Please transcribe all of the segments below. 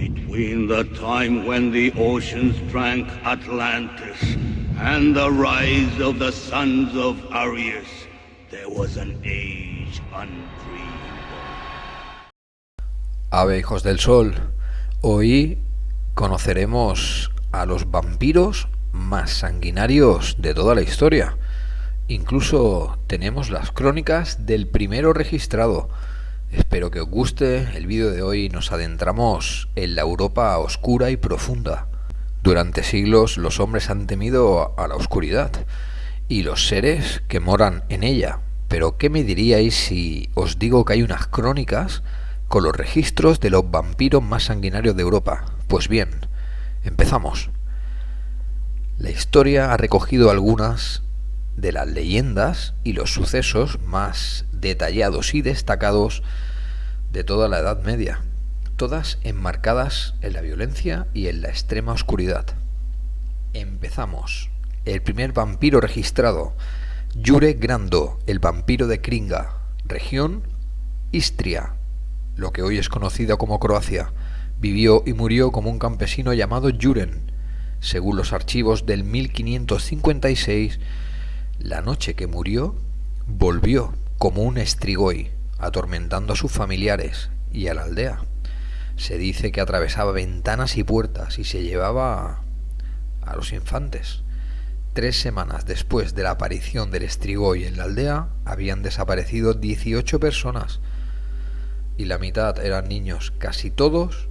Between the time when the oceans drank Atlantis and the rise of the sons of Arius, there was an age undreamed of. Ave, hijos del sol, hoy conoceremos a los vampiros más sanguinarios de toda la historia. Incluso tenemos las crónicas del primero registrado. Espero que os guste el vídeo de hoy. Nos adentramos en la Europa oscura y profunda. Durante siglos los hombres han temido a la oscuridad y los seres que moran en ella. Pero ¿qué me diríais si os digo que hay unas crónicas con los registros de los vampiros más sanguinarios de Europa? Pues bien, empezamos. La historia ha recogido algunas de las leyendas y los sucesos más detallados y destacados de toda la Edad Media, todas enmarcadas en la violencia y en la extrema oscuridad. Empezamos. El primer vampiro registrado, Jure Grando, el vampiro de Kringa, región Istria, lo que hoy es conocido como Croacia. Vivió y murió como un campesino llamado Juren. Según los archivos del 1556, la noche que murió, volvió como un strigoi, atormentando a sus familiares y a la aldea. Se dice que atravesaba ventanas y puertas y se llevaba a los infantes. 3 semanas después de la aparición del strigoi en la aldea, habían desaparecido 18 personas y la mitad eran niños, casi todos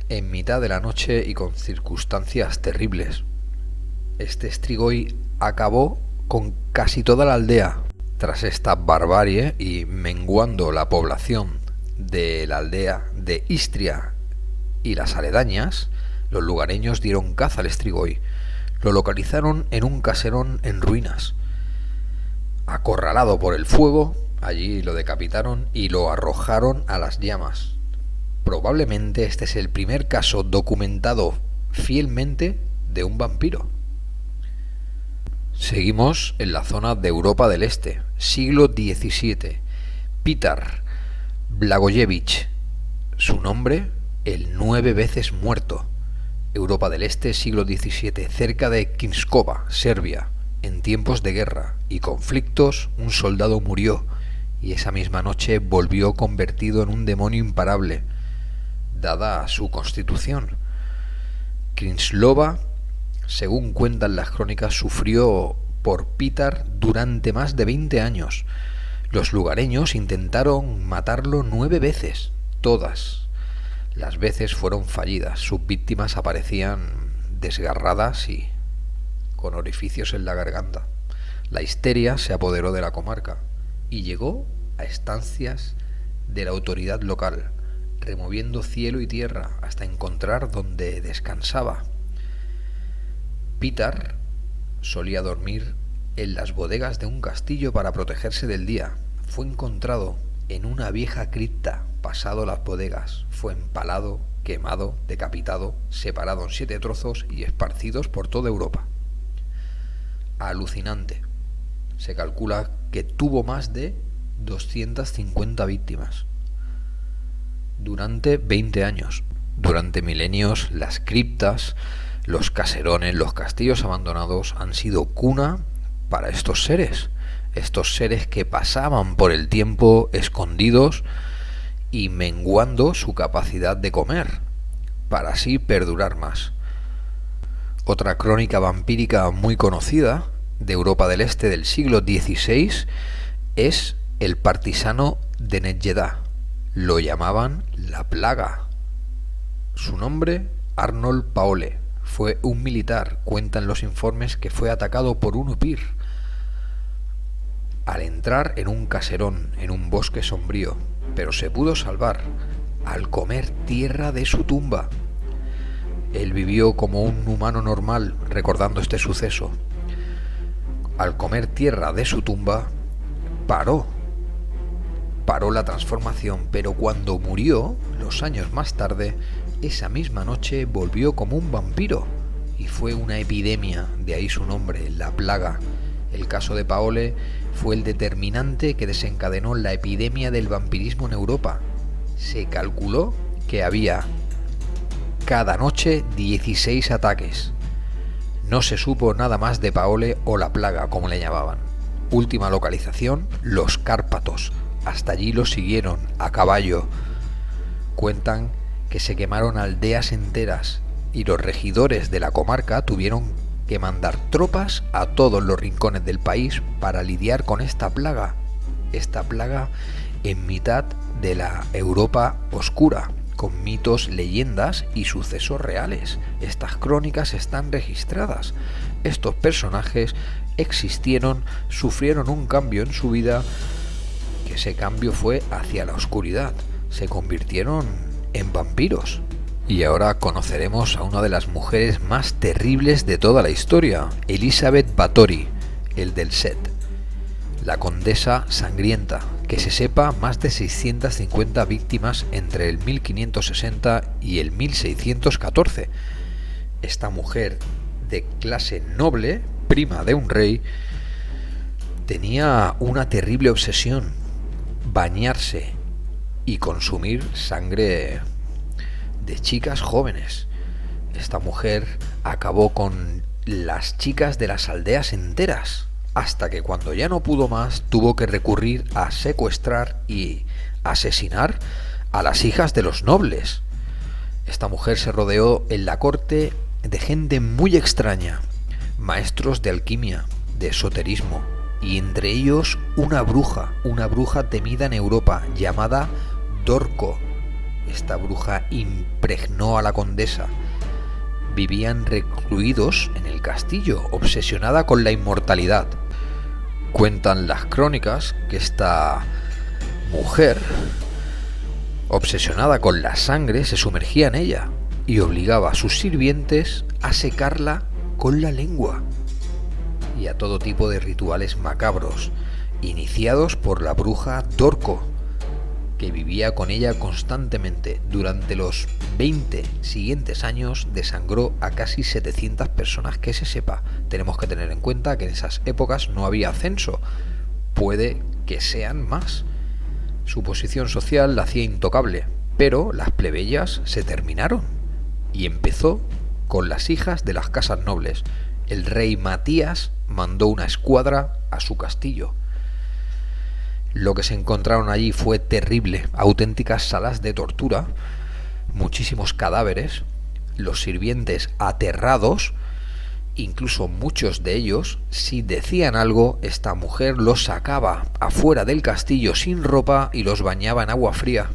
en mitad de la noche y con circunstancias terribles. Este strigoi acabó con casi toda la aldea. Tras esta barbarie y menguando la población de la aldea de Istria y las aledañas, los lugareños dieron caza al strigoi. Lo localizaron en un caserón en ruinas. Acorralado por el fuego, allí lo decapitaron y lo arrojaron a las llamas. Probablemente este es el primer caso documentado fielmente de un vampiro. Seguimos en la zona de Europa del Este, siglo XVII. Pitar Blagojevich, su nombre, el 9 veces muerto. Europa del Este, siglo XVII, cerca de Kinskova, Serbia. En tiempos de guerra y conflictos, un soldado murió y esa misma noche volvió convertido en un demonio imparable, dada su constitución. Krinslova, según cuentan las crónicas, sufrió por Pitar durante más de 20 años. Los lugareños intentaron matarlo 9 veces. Todas las veces fueron fallidas. Sus víctimas aparecían desgarradas y con orificios en la garganta. La histeria se apoderó de la comarca y llegó a estancias de la autoridad local, removiendo cielo y tierra hasta encontrar donde descansaba. Pitar solía dormir en las bodegas de un castillo para protegerse del día. Fue encontrado en una vieja cripta. Pasado las bodegas, fue empalado, quemado, decapitado, separado en 7 trozos y esparcidos por toda Europa. Alucinante. Se calcula que tuvo más de 250 víctimas durante 20 años. Durante milenios, las criptas, los caserones, los castillos abandonados han sido cuna para estos seres que pasaban por el tiempo escondidos y menguando su capacidad de comer, para así perdurar más. Otra crónica vampírica muy conocida de Europa del Este del siglo XVI es el partisano de Nedjeda. Lo llamaban la plaga. Su nombre, Arnold Paole. Fue un militar. Cuentan los informes que fue atacado por un upir al entrar en un caserón, en un bosque sombrío, pero se pudo salvar al comer tierra de su tumba. Él vivió como un humano normal, recordando este suceso. Al comer tierra de su tumba, paró la transformación, pero cuando murió, los años más tarde, esa misma noche volvió como un vampiro y fue una epidemia, de ahí su nombre, la plaga. El caso de Paole fue el determinante que desencadenó la epidemia del vampirismo en Europa. Se calculó que había cada noche 16 ataques. No se supo nada más de Paole o la plaga, como le llamaban. Última localización, los Cárpatos. Hasta allí los siguieron, a caballo. Cuentan que se quemaron aldeas enteras y los regidores de la comarca tuvieron que mandar tropas a todos los rincones del país para lidiar con esta plaga en mitad de la Europa oscura, con mitos, leyendas y sucesos reales. Estas crónicas están registradas. Estos personajes existieron, sufrieron un cambio en su vida, que ese cambio fue hacia la oscuridad. Se convirtieron en vampiros. Y ahora conoceremos a una de las mujeres más terribles de toda la historia, Elizabeth Bathory, el del Set, la condesa sangrienta. Que se sepa, más de 650 víctimas entre el 1560 y el 1614. Esta mujer de clase noble, prima de un rey, tenía una terrible obsesión: bañarse y consumir sangre de chicas jóvenes. Esta mujer acabó con las chicas de las aldeas enteras, hasta que cuando ya no pudo más tuvo que recurrir a secuestrar y asesinar a las hijas de los nobles. Esta mujer se rodeó en la corte de gente muy extraña, maestros de alquimia, de esoterismo, y entre ellos una bruja temida en Europa llamada Dorco. Esta bruja impregnó a la condesa. Vivían recluidos en el castillo, obsesionada con la inmortalidad. Cuentan las crónicas que esta mujer, obsesionada con la sangre, se sumergía en ella y obligaba a sus sirvientes a secarla con la lengua, y a todo tipo de rituales macabros, iniciados por la bruja Dorco, que vivía con ella constantemente. Durante los 20 siguientes años desangró a casi 700 personas, que se sepa. Tenemos que tener en cuenta que en esas épocas no había censo. Puede que sean más. Su posición social la hacía intocable, pero las plebeyas se terminaron y empezó con las hijas de las casas nobles. El rey Matías mandó una escuadra a su castillo. Lo que se encontraron allí fue terrible, auténticas salas de tortura, muchísimos cadáveres, los sirvientes aterrados, incluso muchos de ellos, si decían algo, esta mujer los sacaba afuera del castillo sin ropa y los bañaba en agua fría,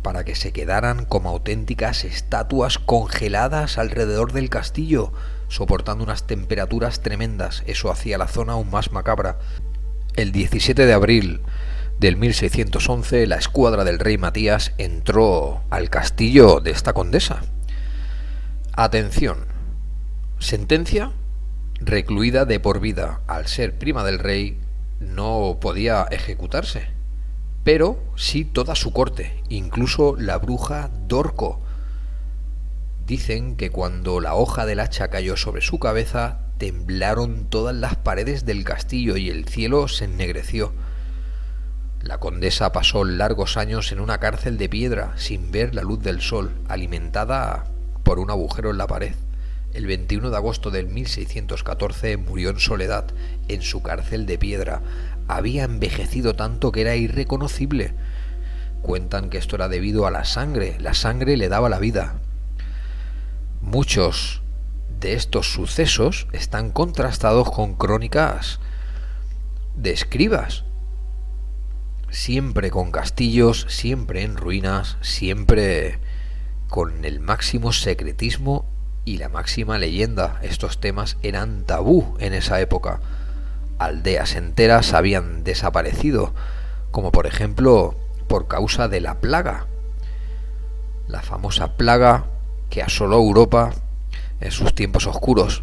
para que se quedaran como auténticas estatuas congeladas alrededor del castillo, soportando unas temperaturas tremendas. Eso hacía la zona aún más macabra. El 17 de abril del 1611, la escuadra del rey Matías entró al castillo de esta condesa. Atención, sentencia: recluida de por vida. Al ser prima del rey no podía ejecutarse, pero sí toda su corte, incluso la bruja Dorco. Dicen que cuando la hoja del hacha cayó sobre su cabeza, temblaron todas las paredes del castillo y el cielo se ennegreció. La condesa pasó largos años en una cárcel de piedra, sin ver la luz del sol, alimentada por un agujero en la pared. El 21 de agosto del 1614 murió en soledad, en su cárcel de piedra. Había envejecido tanto que era irreconocible. Cuentan que esto era debido a la sangre le daba la vida. Muchos de estos sucesos están contrastados con crónicas de escribas. Siempre con castillos, siempre en ruinas, siempre con el máximo secretismo y la máxima leyenda. Estos temas eran tabú en esa época. Aldeas enteras habían desaparecido, como por ejemplo por causa de la plaga. La famosa plaga que asoló Europa en sus tiempos oscuros.